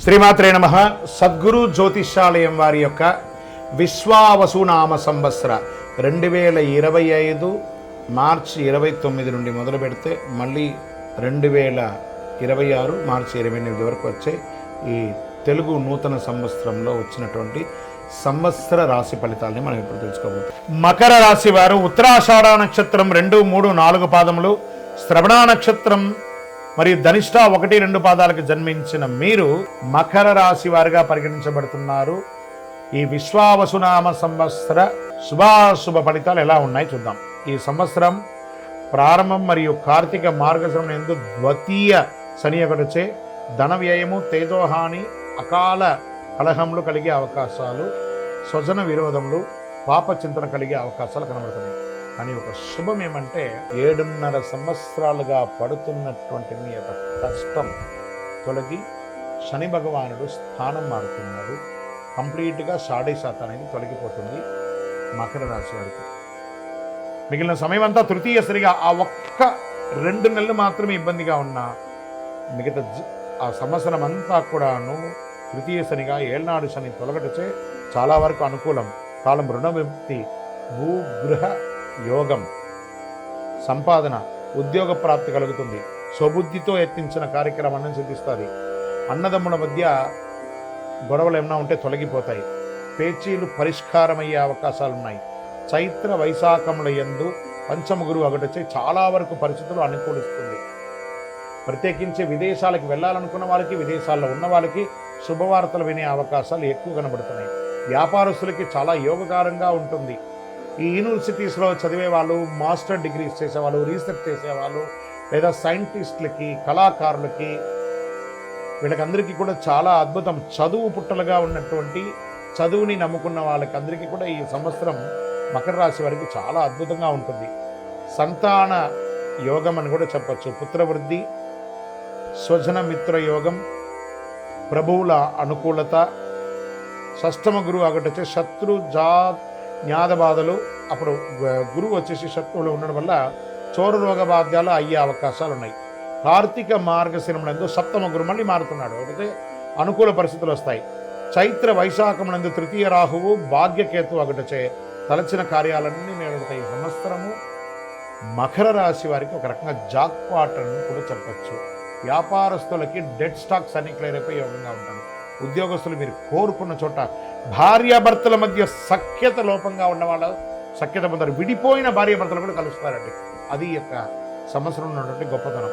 శ్రీమాత్రే నమః. సద్గురు జ్యోతిష్యాలయం వారి యొక్క విశ్వావసునామ సంవత్సర 2025 మార్చి 29 నుండి మొదలు పెడితే మళ్ళీ 2026 మార్చి 28 వరకు వచ్చే ఈ తెలుగు నూతన సంవత్సరంలో వచ్చినటువంటి సంవత్సర రాశి ఫలితాలని మనం ఇప్పుడు తెలుసుకోబోతున్నాం. మకర రాశి వారు ఉత్తరాషాఢ నక్షత్రం 2, 3, 4 పాదములు, శ్రవణ నక్షత్రం మరియు ధనిష్ట 1, 2 పాదాలకు జన్మించిన మీరు మకర రాశి వారిగా పరిగణించబడుతున్నారు. ఈ విశ్వావసునామ సంవత్సర శుభాశుభ ఫలితాలు ఎలా ఉన్నాయి చూద్దాం. ఈ సంవత్సరం ప్రారంభం మరియు కార్తీక మార్గశిరం ఎందు ద్వితీయ శని ఒకటిచే ధన వ్యయము, తేజోహాని, అకాల కలహములు కలిగే అవకాశాలు, స్వజన విరోధములు, పాప చింతన కలిగే అవకాశాలు కనబడుతున్నాయి. కానీ ఒక శుభం ఏమంటే 7.5 సంవత్సరాలుగా పడుతున్నటువంటి మీ యొక్క కష్టం తొలగి శని భగవానుడు స్థానం మారుతున్నాడు. కంప్లీట్గా 0.5% అనేది తొలగిపోతుంది మకర రాశి వారికి. మిగిలిన సమయం అంతా తృతీయ సరిగా ఆ ఒక్క 2 నెలలు మాత్రమే ఇబ్బందిగా ఉన్నా మిగతా ఆ సంవత్సరం అంతా కూడాను తృతీయ శనిగా ఏళ్నాడు శని తొలగటచే చాలా వరకు అనుకూలం. కాలం రుణ విముక్తి, భూగృహ యోగం, సంపాదన, ఉద్యోగ ప్రాప్తి కలుగుతుంది. స్వబుద్ధితో యత్నించిన కార్యక్రమాన్ని సిద్ధిస్తుంది. అన్నదమ్ముల మధ్య గొడవలు ఏమైనా ఉంటే తొలగిపోతాయి. పేచీలు పరిష్కారమయ్యే అవకాశాలున్నాయి. చైత్ర వైశాఖముల యందు పంచమ గురువు ఒకటొచ్చి చాలా వరకు పరిస్థితులు అనుకూలిస్తుంది. ప్రత్యేకించి విదేశాలకు వెళ్ళాలనుకున్న వాళ్ళకి, విదేశాల్లో ఉన్న వాళ్ళకి శుభవార్తలు వినే అవకాశాలు ఎక్కువ కనబడుతున్నాయి. వ్యాపారస్తులకి చాలా యోగకారంగా ఉంటుంది. ఈ యూనివర్సిటీస్లో చదివే వాళ్ళు, మాస్టర్ డిగ్రీస్ చేసేవాళ్ళు, రీసెర్చ్ చేసేవాళ్ళు, లేదా సైంటిస్టులకి, కళాకారులకి, వీళ్ళకందరికీ కూడా చాలా అద్భుతం. చదువు పుట్టలుగా ఉన్నటువంటి చదువుని నమ్ముకున్న వాళ్ళకి అందరికీ కూడా ఈ సంవత్సరం మకర రాశి వారికి చాలా అద్భుతంగా ఉంటుంది. సంతాన యోగం అని కూడా చెప్పచ్చు. పుత్రవృద్ధి, స్వజన మిత్ర యోగం, ప్రభువుల అనుకూలత, షష్టమ గురువు ఒకటి శత్రు జ్ఞాద బాధలు, అప్పుడు గురువు వచ్చేసి శత్రువులు ఉండడం వల్ల చోర రోగ బాధ్యాలు అయ్యే అవకాశాలు ఉన్నాయి. కార్తీక మార్గశిరమునందు సప్తమ గురువు మళ్ళీ మారుతున్నాడు. అయితే అనుకూల పరిస్థితులు వస్తాయి. చైత్ర వైశాఖమునందు తృతీయ రాహువు, భాగ్యకేతు ఒకటిచే తలచిన కార్యాలన్నీ నేడుతాయి. ఈ సంవత్సరము మకర రాశి వారికి ఒక రకంగా జాక్పాట్ అని కూడా చెప్పచ్చు. వ్యాపారస్తులకి డెడ్ స్టాక్స్ అన్ని క్లియర్ అయిపోయి యోగంగా ఉంటారు. ఉద్యోగస్తులు మీరు కోరుకున్న చోట భార్యాభర్తల మధ్య సఖ్యత లోపంగా ఉన్న వాళ్ళు సఖ్యత పొందారు. విడిపోయిన భార్యాభర్తలు కూడా కలుస్తారండి. అది యొక్క సంవత్సరం ఉన్నటువంటి గొప్పతనం.